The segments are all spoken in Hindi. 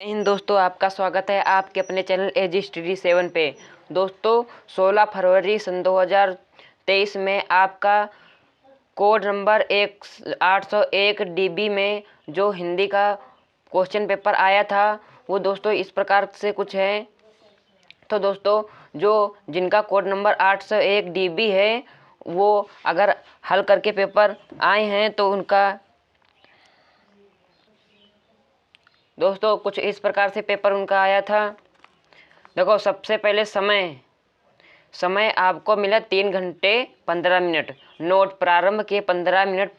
इन दोस्तों आपका स्वागत है आपके अपने चैनल एजी स्टडी 7 पे। दोस्तों 16 फरवरी सन 2023 में आपका कोड नंबर 801 डीबी में जो हिंदी का क्वेश्चन पेपर आया था वो दोस्तों इस प्रकार से कुछ है। तो दोस्तों जिनका कोड नंबर 801 डीबी है वो अगर हल करके पेपर आए हैं तो उनका दोस्तों कुछ इस प्रकार से पेपर उनका आया था। देखो, सबसे पहले समय आपको मिला 3 घंटे 15 मिनट। नोट: प्रारंभ के 15 मिनट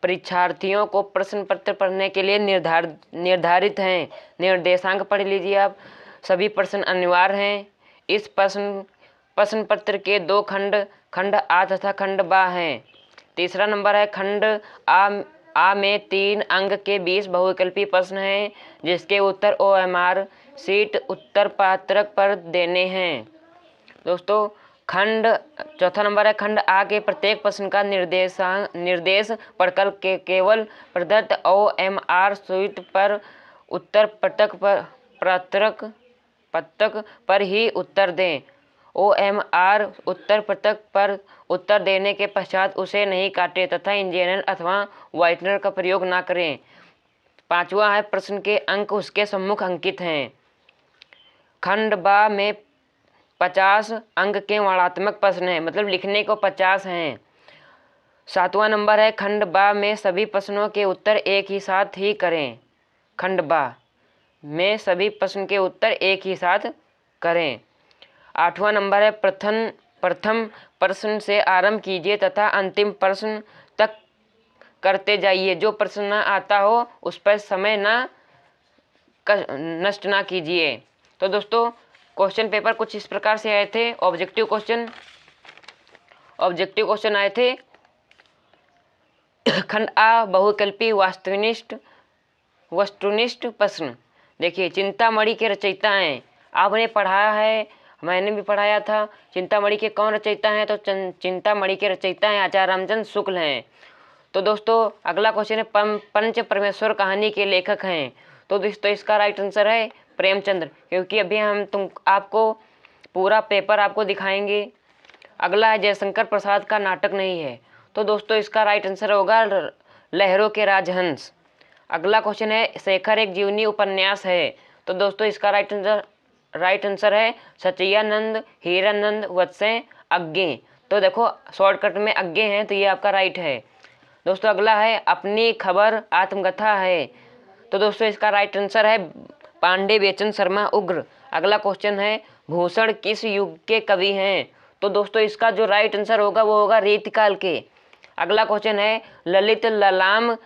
परीक्षार्थियों को प्रश्न पत्र पढ़ने के लिए निर्धारित हैं। निर्देशांक पढ़ लीजिए आप। सभी प्रश्न अनिवार्य हैं। इस प्रश्न पत्र के 2 खंड आ तथा खंड बा हैं। तीसरा नंबर है खंड आ में 3 अंक के 20 बहुविकल्पी प्रश्न हैं जिसके उत्तर OMR शीट उत्तर पत्रक पर देने हैं। दोस्तों चौथा नंबर है खंड आ के प्रत्येक प्रश्न का निर्देश पढ़कर केवल प्रदत्त OMR शीट पर उत्तर पत्रक पर ही उत्तर दें। OMR उत्तर पत्रक पर उत्तर देने के पश्चात उसे नहीं काटें तथा इंजीनियर अथवा व्हाइटनर का प्रयोग ना करें। पांचवा है प्रश्न के अंक उसके सम्मुख अंकित हैं। खंड बा में 50 अंक के वर्णात्मक प्रश्न हैं, मतलब लिखने को 50 हैं। सातवां नंबर है खंड बा में सभी प्रश्नों के उत्तर एक ही साथ ही करें। खंड बा में सभी प्रश्न के उत्तर एक ही साथ करें। आठवां नंबर है प्रथम प्रश्न से आरंभ कीजिए तथा अंतिम प्रश्न तक करते जाइए। जो प्रश्न ना आता हो उस पर समय नष्ट ना कीजिए। तो दोस्तों क्वेश्चन पेपर कुछ इस प्रकार से आए थे। ऑब्जेक्टिव क्वेश्चन आए थे। खंड आ बहुविकल्पी वस्तुनिष्ठ प्रश्न। देखिए, चिंतामणि के रचयिता हैं, आपने पढ़ाया है, मैंने भी पढ़ाया था। चिंतामणि के कौन रचयिता हैं? तो चिंतामणि के रचयिता हैं आचार्य रामचंद्र शुक्ल हैं। तो दोस्तों अगला क्वेश्चन है पंच परमेश्वर कहानी के लेखक हैं। तो दोस्तों इसका राइट आंसर है प्रेमचंद्र, क्योंकि अभी हम आपको पूरा पेपर आपको दिखाएंगे। अगला है जयशंकर प्रसाद का नाटक नहीं है। तो दोस्तों इसका राइट आंसर होगा लहरों के राजहंस। अगला क्वेश्चन है शेखर एक जीवनी उपन्यास है। तो दोस्तों इसका राइट आंसर है सचियानंद हीरानंद वत्स्य अज्ञे। तो देखो शॉर्टकट में अज्ञे हैं, तो ये आपका राइट है। दोस्तों अगला है अपनी खबर आत्मकथा है। तो दोस्तों इसका राइट आंसर है पांडे बेचन शर्मा उग्र। अगला क्वेश्चन है भूषण किस युग के कवि हैं? तो दोस्तों इसका जो राइट आंसर होगा वो होगा रीतिकाल के। अगला क्वेश्चन है ललित ललाम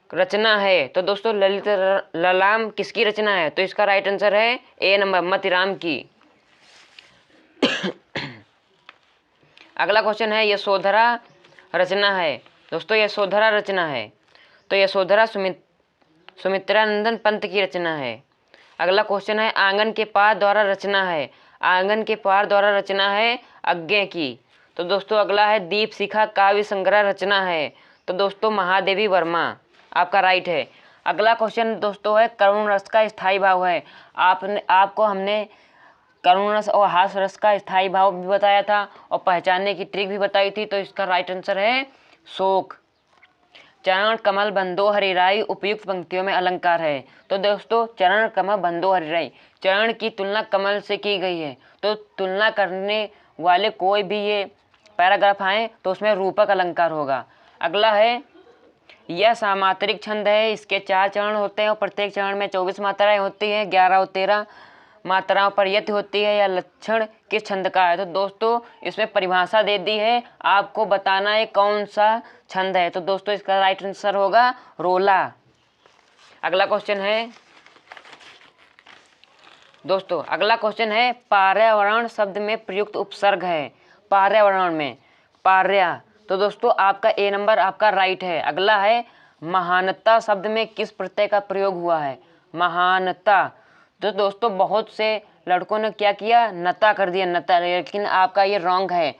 रचना है। तो दोस्तों ललित ललाम किसकी रचना है? तो इसका राइट आंसर है ए नंबर मतिराम की। अगला क्वेश्चन है यशोधरा रचना है। दोस्तों यशोधरा रचना है, तो यशोधरा सुमित्रानंदन पंत की रचना है। अगला क्वेश्चन है आंगन के पार द्वारा रचना है। आंगन के पार द्वारा रचना है अज्ञे की। तो दोस्तों अगला है दीप शिखा काव्य संग्रह रचना है। तो दोस्तों महादेवी वर्मा आपका राइट है। अगला क्वेश्चन दोस्तों है करुण रस का स्थायी भाव है। आपको हमने करुण रस और हास्य रस का स्थायी भाव भी बताया था और पहचानने की ट्रिक भी बताई थी। तो इसका राइट आंसर है शोक। चरण कमल बंदो हरिराई उपयुक्त पंक्तियों में अलंकार है। तो दोस्तों चरण कमल बंदो हरिराई, चरण की तुलना कमल से की गई है। तो तुलना करने वाले कोई भी ये पैराग्राफ आए तो उसमें रूपक अलंकार होगा। अगला है यह सामात्रिक छंद है। इसके 4 चरण होते हैं और प्रत्येक चरण में 24 मात्राएं होती हैं। 11 और 13 मात्राओं पर यति होती है। या लक्षण किस छंद का है? तो दोस्तों इसमें परिभाषा दे दी है, आपको बताना है कौन सा छंद है। तो दोस्तों इसका राइट आंसर होगा रोला। अगला क्वेश्चन है दोस्तों पर्यावरण शब्द में प्रयुक्त उपसर्ग है। पर्यावरण में पार्या। तो दोस्तों आपका ए नंबर आपका राइट है। अगला है महानता शब्द में किस प्रत्यय का प्रयोग हुआ है? महानता। तो दोस्तों बहुत से लड़कों ने क्या किया, नता कर दिया, नता, लेकिन आपका ये रॉन्ग है,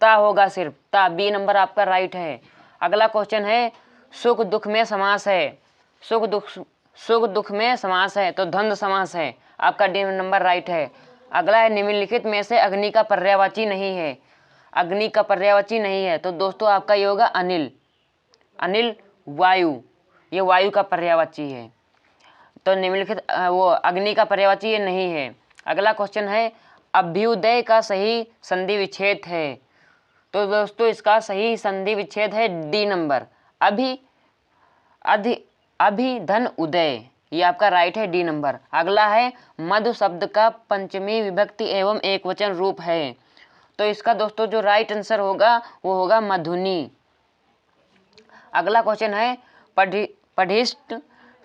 ता होगा सिर्फ, ता। बी नंबर आपका राइट है। अगला क्वेश्चन है सुख दुख में समास है। सुख दुख में समास है तो द्वंद्व समास है। आपका डी नंबर राइट है। अगला है निम्नलिखित में से अग्नि का पर्यायवाची नहीं है। अग्नि का पर्यायवाची नहीं है तो दोस्तों आपका ये होगा अनिल। अनिल वायु, ये वायु का पर्यायवाची है। तो निम्नलिखित वो अग्नि का पर्यायवाची ये नहीं है। अगला क्वेश्चन है अभ्युदय का सही संधि विच्छेद है। तो दोस्तों इसका सही संधि विच्छेद है डी नंबर, अभि धन उदय, ये आपका राइट है डी नंबर। अगला है मधु शब्द का पंचमी विभक्ति एवं एकवचन रूप है। तो इसका दोस्तों जो राइट आंसर होगा वो होगा मधुनी। अगला क्वेश्चन है पढ़िष्ठ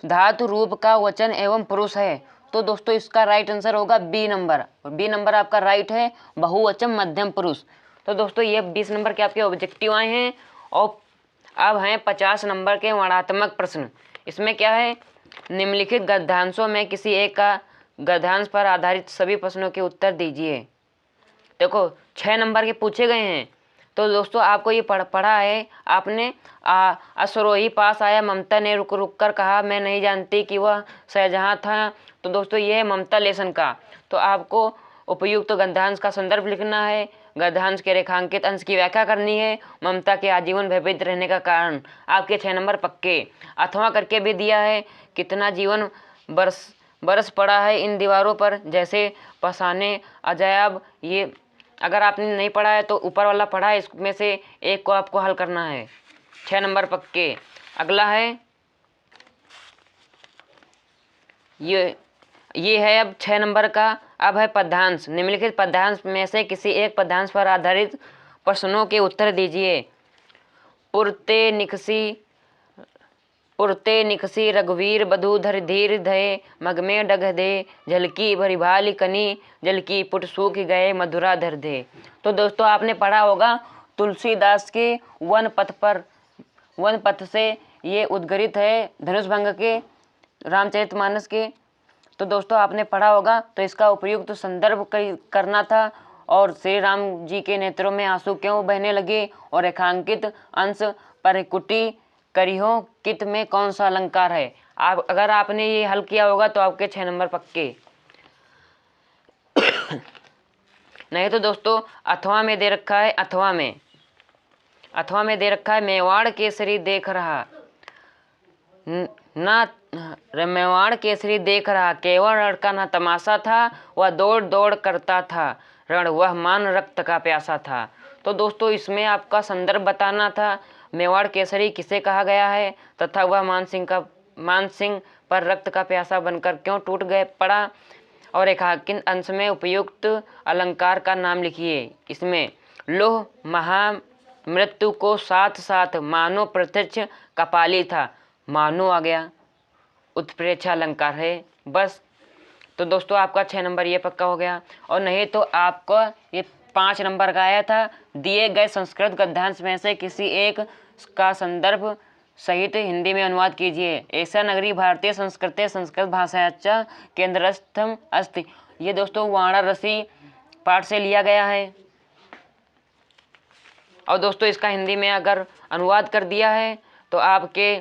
धातु रूप का वचन एवं पुरुष है। तो दोस्तों इसका राइट आंसर होगा बी नंबर। बी नंबर आपका राइट है, बहुवचन मध्यम पुरुष। तो दोस्तों ये 20 नंबर के आपके ऑब्जेक्टिव आए हैं। और अब हैं 50 नंबर के वर्णात्मक प्रश्न। इसमें क्या है, निम्नलिखित गद्यांशों में किसी एक का गद्यांश पर आधारित सभी प्रश्नों के उत्तर दीजिए। देखो 6 नंबर के पूछे गए हैं। तो दोस्तों आपको ये पढ़ा है आपने, असरोही पास आया, ममता ने रुक रुक कर कहा मैं नहीं जानती कि वह शाहजहां था। तो दोस्तों ये है ममता लेसन का। तो आपको उपयुक्त गद्यांश का संदर्भ लिखना है, गद्यांश के रेखांकित अंश की व्याख्या करनी है, ममता के आजीवन भयभीत रहने का कारण। आपके 6 नंबर पक्के। अथवा करके भी दिया है, कितना जीवन बरस पड़ा है इन दीवारों पर जैसे पसाने अजायब। ये अगर आपने नहीं पढ़ा है तो ऊपर वाला पढ़ा है, इसमें से एक को आपको हल करना है। 6 नंबर पक्के। अगला है ये है अब 6 नंबर का। अब है पद्यांश। निम्नलिखित पद्यांश में से किसी एक पद्यांश पर आधारित प्रश्नों के उत्तर दीजिए। पुरते निकसी रघुवीर बधू धर धीर धये, मगमे डग दे झलकी भरी भाली कनी, जलकी पुट सूख गए मधुरा धर दे। तो दोस्तों आपने पढ़ा होगा तुलसीदास के वन पथ से ये उद्गृहित है, धनुष भंग के रामचरितमानस के। तो दोस्तों आपने पढ़ा होगा। तो इसका उपयुक्त तो संदर्भ करना था। और श्री राम जी के नेत्रों में आंसू क्यों बहने लगे, और रेखांकित अंश परिकुटी करिहो कित में कौन सा अलंकार है। आप अगर आपने ये हल किया होगा तो आपके 6 नंबर पक्के। नहीं तो दोस्तों अथवा में दे रखा है, अथवा में दे रखा है मेवाड़ केसरी देख रहा ना, मेवाड़ केसरी देख रहा, केवल रण का ना तमाशा था, वह दौड़ दौड़ करता था रण, वह मान रक्त का प्यासा था। तो दोस्तों इसमें आपका संदर्भ बताना था, मेवाड़ केसरी किसे कहा गया है तथा वह मान सिंह पर रक्त का प्यासा बनकर क्यों टूट गए पड़ा, और रेखांकित अंश में उपयुक्त अलंकार का नाम लिखिए। इसमें लोह महामृत्यु को साथ साथ मानो प्रत्यक्ष कपाली था, मानो आ गया, उत्प्रेक्षा अलंकार है बस। तो दोस्तों आपका 6 नंबर ये पक्का हो गया। और नहीं तो आपको ये 5 नंबर का आया था, दिए गए संस्कृत गद्यांश में से किसी एक का संदर्भ सहित हिंदी में अनुवाद कीजिए। ऐसा नगरी भारतीय संस्कृते संस्कृत भाषायाचा केंद्रस्थम अस्ति। ये दोस्तों वाराणसी पाठ से लिया गया है। और दोस्तों इसका हिंदी में अगर अनुवाद कर दिया है तो आपके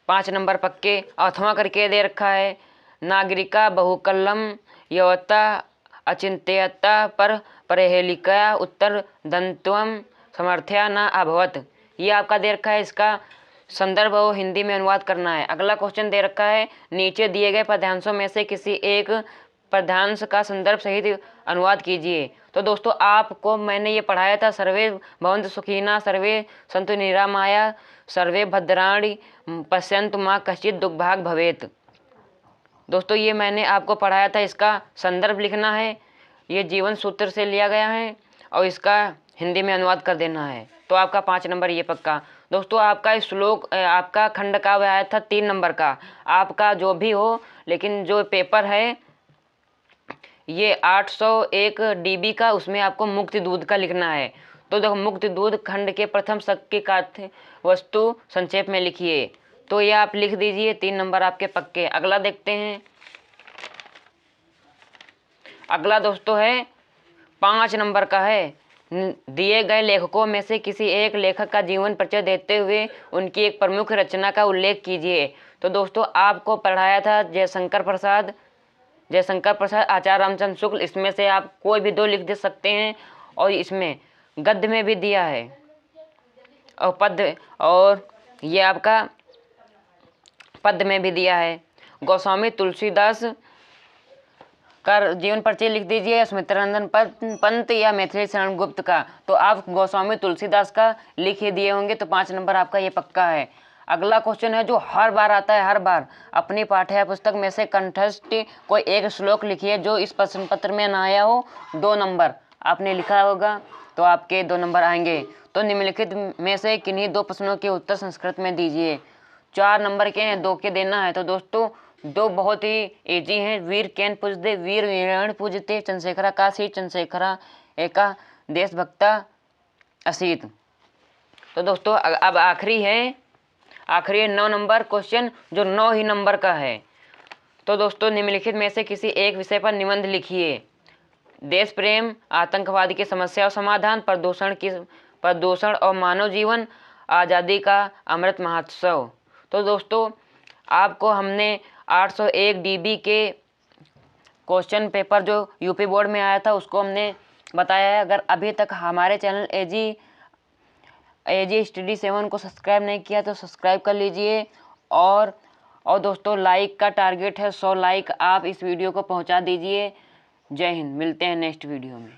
5 नंबर पक्के। अथवा करके दे रखा है नागरिका बहुकलम यवता अचिंत्यता पर परहेलिका उत्तर दंत्वम समर्थ्या न अभवत। ये आपका दे रखा है, इसका संदर्भ वो हिंदी में अनुवाद करना है। अगला क्वेश्चन दे रखा है नीचे दिए गए पद्यांशों में से किसी एक पद्यांश का संदर्भ सहित अनुवाद कीजिए। तो दोस्तों आपको मैंने ये पढ़ाया था, सर्वे भवन्तु सुखिनः सर्वे सन्तु निरामया सर्वे भद्राणि पश्यन्तु मा कश्चित् दुर्भाग् भवेत्। दोस्तों ये मैंने आपको पढ़ाया था, इसका संदर्भ लिखना है। ये जीवन सूत्र से लिया गया है और इसका हिंदी में अनुवाद कर देना है। तो आपका 5 नंबर ये पक्का। दोस्तों आपका श्लोक आपका खंड काव्य आया था 3 नंबर का। आपका जो भी हो, लेकिन जो पेपर है ये 801 DB का, उसमें आपको मुक्ति दूध का लिखना है। तो देखो मुक्ति दूध खंड के प्रथम शक की कथ्य वस्तु संक्षेप में लिखिए। तो ये आप लिख दीजिए, 3 नंबर आपके पक्के। अगला देखते हैं। अगला दोस्तों है 5 नंबर का है, दिए गए लेखकों में से किसी एक लेखक का जीवन परिचय देते हुए उनकी एक प्रमुख रचना का उल्लेख कीजिए। तो दोस्तों आपको पढ़ाया था जयशंकर प्रसाद आचार्य रामचंद्र शुक्ल। इसमें से आप कोई भी 2 लिख दे सकते हैं, और इसमें गद्य में भी दिया है और पद्य, और ये आपका पद्य में भी दिया है। गोस्वामी तुलसीदास का जीवन परिचय लिख दीजिए, सुमित्रानंदन पंत या मैथिली शरण गुप्त का। तो आप गोस्वामी तुलसीदास का लिख ही दिए होंगे, तो 5 नंबर आपका ये पक्का है। अगला क्वेश्चन है जो हर बार आता है, हर बार। अपनी पाठ्य पुस्तक में से कंठस्थ कोई एक श्लोक लिखिए जो इस प्रश्न पत्र में ना आया हो। 2 नंबर आपने लिखा होगा तो आपके 2 नंबर आएंगे। तो निम्नलिखित में से किन्हीं 2 प्रश्नों के उत्तर संस्कृत में दीजिए। 4 नंबर के हैं, 2 के देना है। तो दोस्तों 2 बहुत ही इजी हैं। वीर केन पूजते वीर वीरण पूजते, चंद्रशेखरा काशी चंद्रशेखरा एका देशभक्ता असीत। तो दोस्तों अब आखिरी है 9 नंबर क्वेश्चन, जो 9 ही नंबर का है। तो दोस्तों निम्नलिखित में से किसी एक विषय पर निबंध लिखिए। देश प्रेम, आतंकवाद की समस्या और समाधान, प्रदूषण और मानव जीवन, आज़ादी का अमृत महोत्सव। तो दोस्तों आपको हमने 801 DB के क्वेश्चन पेपर जो यूपी बोर्ड में आया था उसको हमने बताया है। अगर अभी तक हमारे चैनल एजी स्टडी 7 को सब्सक्राइब नहीं किया तो सब्सक्राइब कर लीजिए। और दोस्तों लाइक का टारगेट है 100 लाइक, आप इस वीडियो को पहुंचा दीजिए। जय हिंद, मिलते हैं नेक्स्ट वीडियो में।